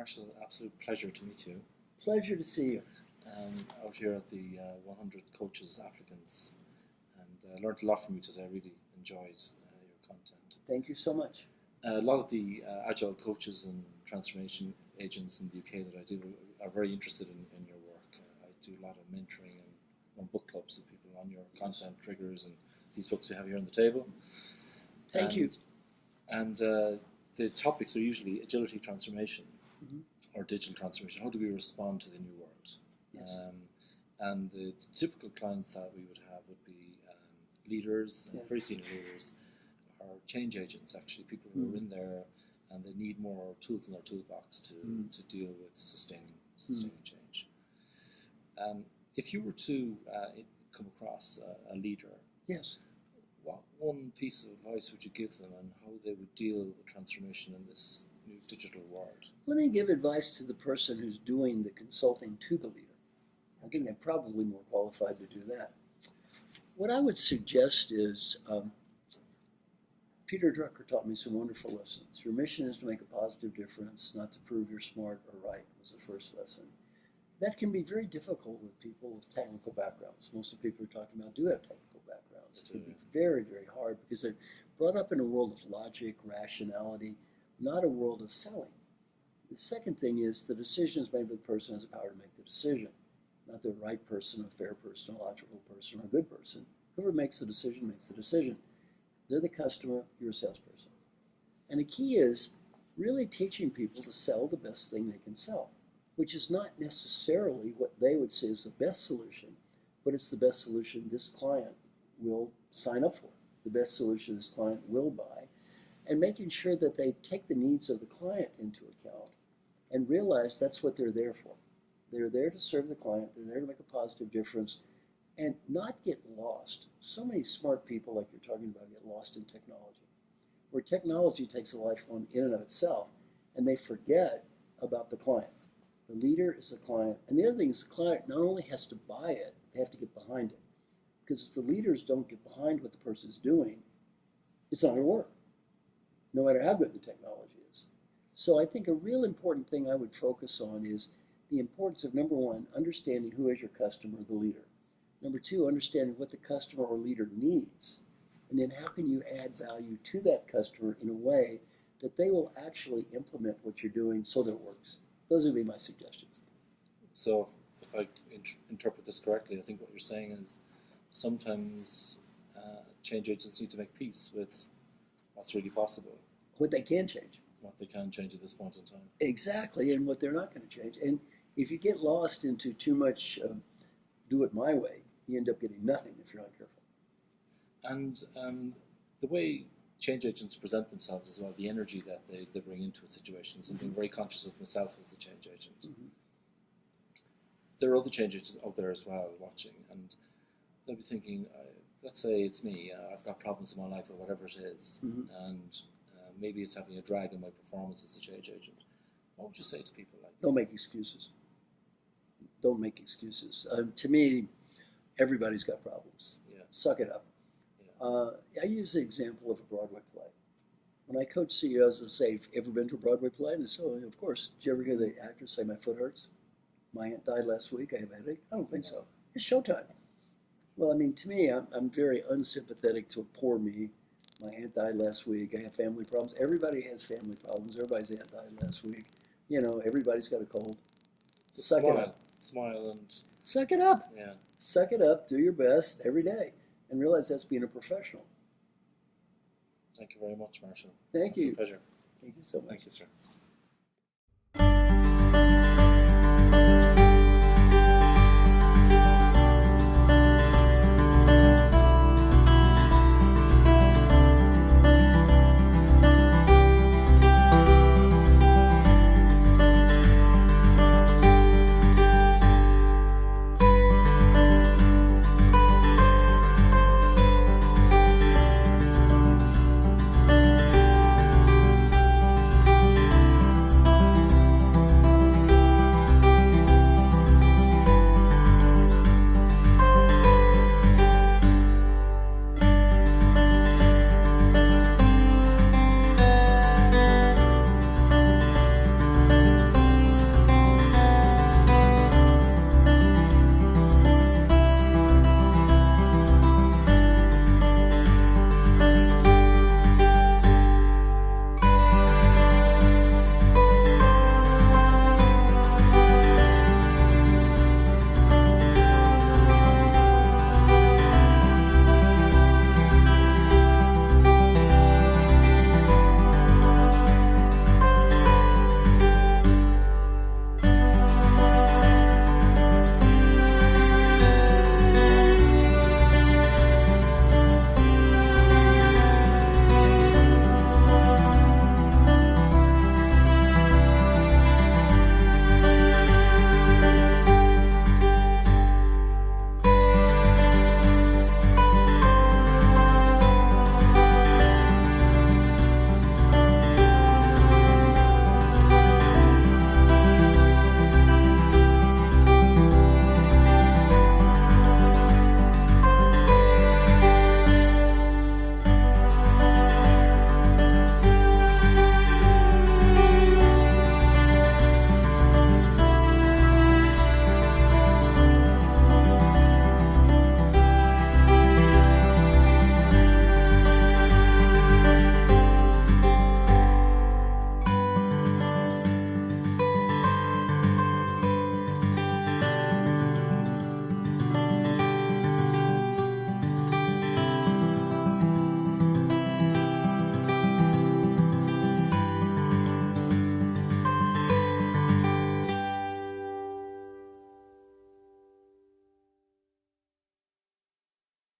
Marshall, absolute pleasure to meet you. Pleasure to see you. Out here at the 100 Coaches Applicants, and learned a lot from you today. I really enjoyed your content. Thank you so much. A lot of the agile coaches and transformation agents in the UK that I do are very interested in your work. I do a lot of mentoring and run book clubs with people on your content triggers and these books we have here on the table. Thank you. And the topics are usually agility transformation or digital transformation. How do we respond to the new world? Yes. And the typical clients that we would have would be leaders, very senior leaders, or change agents, actually, people who are in there and they need more tools in their toolbox to deal with sustaining change. If you were to come across a leader, Yes. what one piece of advice would you give them on how they would deal with transformation in this new digital world? Let me give advice to the person who's doing the consulting to the leader. I think they're probably more qualified to do that. What I would suggest is, Peter Drucker taught me some wonderful lessons. Your mission is to make a positive difference, not to prove you're smart or right, was the first lesson. That can be very difficult with people with technical backgrounds. Most of the people we're talking about do have technical backgrounds. It can be very, very hard because they're brought up in a world of logic, rationality, not a world of selling. The second thing is the decision is made by the person who has the power to make the decision. Not the right person, a fair person, a logical person, or a good person. Whoever makes the decision makes the decision. They're the customer, you're a salesperson. And the key is really teaching people to sell the best thing they can sell, which is not necessarily what they would say is the best solution, but it's the best solution this client will sign up for, the best solution this client will buy, and making sure that they take the needs of the client into account and realize that's what they're there for. They're there to serve the client, they're there to make a positive difference, and not get lost. So many smart people, like you're talking about, get lost in technology, where technology takes a life on in and of itself, and they forget about the client. The leader is the client, and the other thing is the client not only has to buy it, they have to get behind it. Because if the leaders don't get behind what the person's doing, it's not going to work, no matter how good the technology is. So I think a real important thing I would focus on is the importance of, number one, understanding who is your customer, the leader. Number two, understanding what the customer or leader needs. And then how can you add value to that customer in a way that they will actually implement what you're doing so that it works. Those would be my suggestions. So if I interpret this correctly, I think what you're saying is sometimes change agents need to make peace with what's really possible. What they can change. What they can change at this point in time. Exactly, and what they're not going to change. And if you get lost into too much do it my way, you end up getting nothing if you're not careful. And the way change agents present themselves as well, the energy that they bring into a situation, something very conscious of myself as a change agent. There are other change agents out there as well watching, and they'll be thinking, let's say it's me, I've got problems in my life or whatever it is, and maybe it's having a drag on my performance as a change agent. What would you say to people like that? Don't make excuses. Don't make excuses. To me, everybody's got problems. Yeah. Suck it up. Yeah. I use the example of a Broadway play. When I coach CEOs, I say, ever been to a Broadway play? And they say, oh, of course. Did you ever hear the actors say, my foot hurts? My aunt died last week, I have a headache? I don't think so. It's showtime. Well, I mean, to me, I'm very unsympathetic to a poor me. My aunt died last week. I have family problems. Everybody has family problems. Everybody's aunt died last week. You know, everybody's got a cold. So suck it up. Smile and... Suck it up. Yeah. Suck it up. Do your best every day. And realize that's being a professional. Thank you very much, Marshall. Thank you. It's a pleasure. Thank you so much. Thank you, sir.